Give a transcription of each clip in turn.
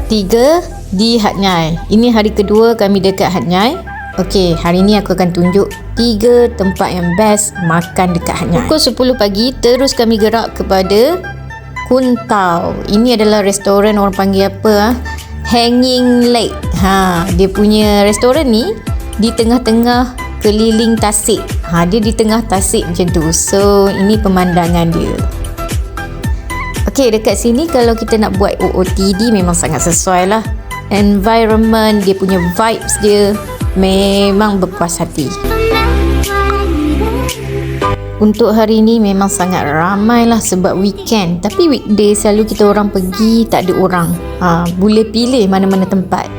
Part 3 di Hat Nyai. Ini hari kedua kami dekat Hat Nyai. Okey, hari ni aku akan tunjuk 3 tempat yang best makan dekat Hat Nyai. Pukul 10 pagi terus kami gerak kepada Kun Tao. Ini adalah restoran, orang panggil apa? Hanging Lake. Dia punya restoran ni di tengah-tengah keliling tasik. Dia di tengah tasik macam tu. So, ini pemandangan dia. Okey, dekat sini kalau kita nak buat OOTD memang sangat sesuai lah. Environment, dia punya vibes dia memang berpuas hati. Untuk hari ni memang sangat ramai lah sebab weekend. Tapi weekday selalu kita orang pergi tak ada orang. Boleh pilih mana-mana tempat.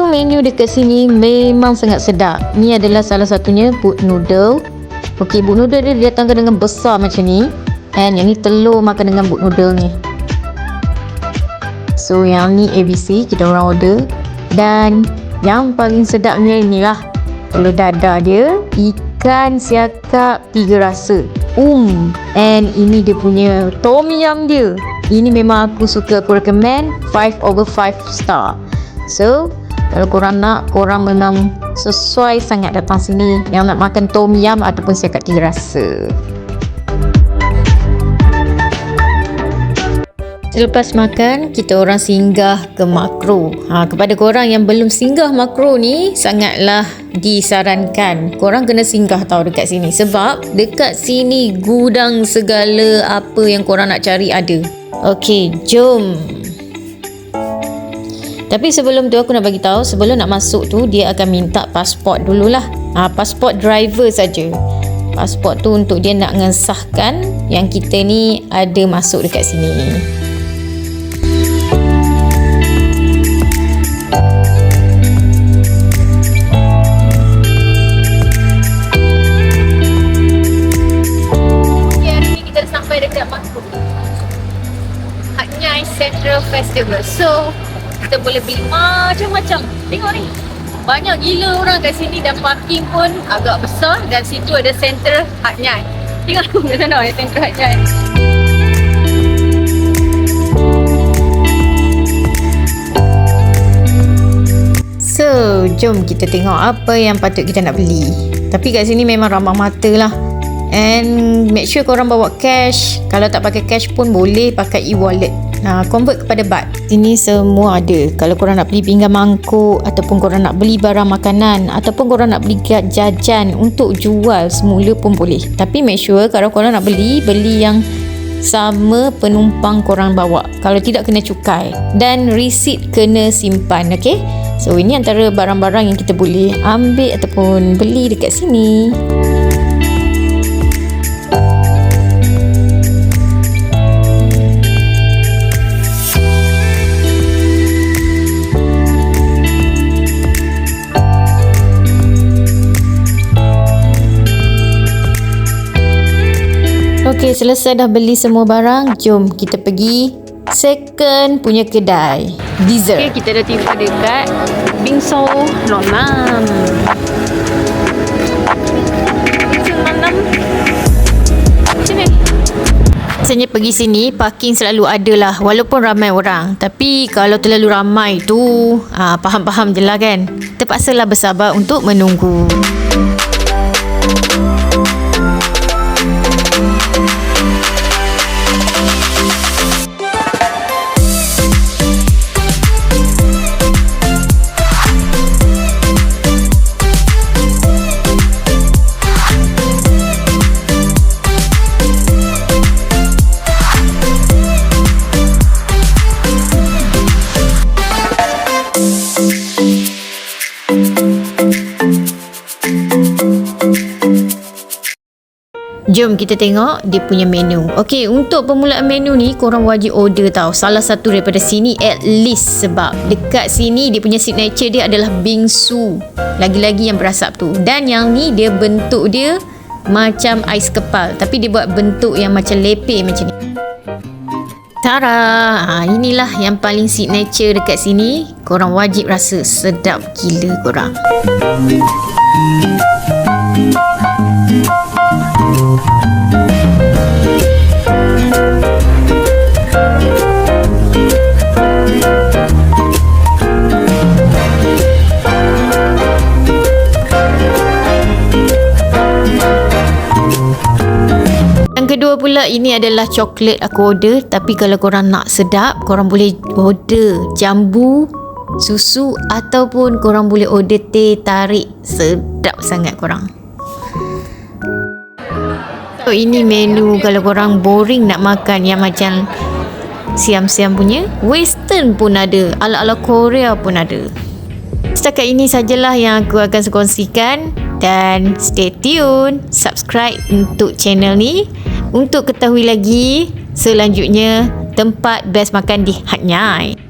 Menu dekat sini memang sangat sedap. Ni adalah salah satunya boat noodle. Okey, boat noodle dia datangkan dengan besar macam ni. And yang ni telur makan dengan boat noodle ni. So yang ni ABC kita orang order. Dan yang paling sedapnya inilah telur dadah dia, ikan siakap 3 rasa. And ini dia punya tom yum dia. Ini memang aku suka, aku recommend 5/5 star. So kalau korang nak, korang memang sesuai sangat datang sini yang nak makan tom yum ataupun siakap 3 rasa. Selepas makan, kita orang singgah ke Makro. Kepada korang yang belum singgah Makro ni, sangatlah disarankan korang kena singgah tau dekat sini. Sebab dekat sini gudang segala apa yang korang nak cari ada. Okey, jom. Tapi sebelum tu aku nak bagi tahu, sebelum nak masuk tu dia akan minta pasport dululah. Pasport driver saja. Pasport tu untuk dia nak ngesahkan yang kita ni ada masuk dekat sini. Okay, hari ni kita dah sampai dekat Makro Hat Nyai Central Festival. So kita boleh beli macam-macam. Tengok ni, banyak gila orang kat sini dan parking pun agak besar. Dan situ ada center Hat Nyai. Tengok tu kat sana ada center Hat Nyai. So, jom kita tengok apa yang patut kita nak beli. Tapi kat sini memang ramah mata lah. And make sure korang bawa cash. Kalau tak pakai cash pun boleh pakai e-wallet. Convert kepada baht. Ini semua ada. Kalau korang nak beli pinggan mangkuk, ataupun korang nak beli barang makanan, ataupun korang nak beli jajan untuk jual semula pun boleh. Tapi make sure kalau korang nak beli yang sama penumpang korang bawa. Kalau tidak kena cukai. Dan resit kena simpan. Okay? So ini antara barang-barang yang kita boleh ambil ataupun beli dekat sini. Okey, selesai dah beli semua barang, jom kita pergi second punya kedai dessert. Okey, kita dah tiba dekat Bingsu Lonam. Bingsu Lonam. Sini. Biasanya pergi sini parking selalu ada lah walaupun ramai orang. Tapi kalau terlalu ramai tu, faham-faham je lah kan. Terpaksalah bersabar untuk menunggu. Jom kita tengok dia punya menu. Okey, untuk permulaan menu ni korang wajib order tau. Salah satu daripada sini at least, sebab dekat sini dia punya signature dia adalah bingsu. Lagi-lagi yang berasap tu. Dan yang ni dia bentuk dia macam ais kepal, tapi dia buat bentuk yang macam lepeh macam ni. Tara, inilah yang paling signature dekat sini. Korang wajib rasa, sedap gila korang. Kedua pula, ini adalah coklat aku order. Tapi kalau korang nak sedap, korang boleh order jambu, susu, ataupun korang boleh order teh tarik. Sedap sangat korang. So, ini menu kalau korang boring nak makan yang macam siam-siam punya. Western pun ada, ala-ala Korea pun ada. Setakat ini sajalah yang aku akan kongsikan. Dan stay tune, subscribe untuk channel ni untuk ketahui lagi selanjutnya tempat best makan di Hat Nyai.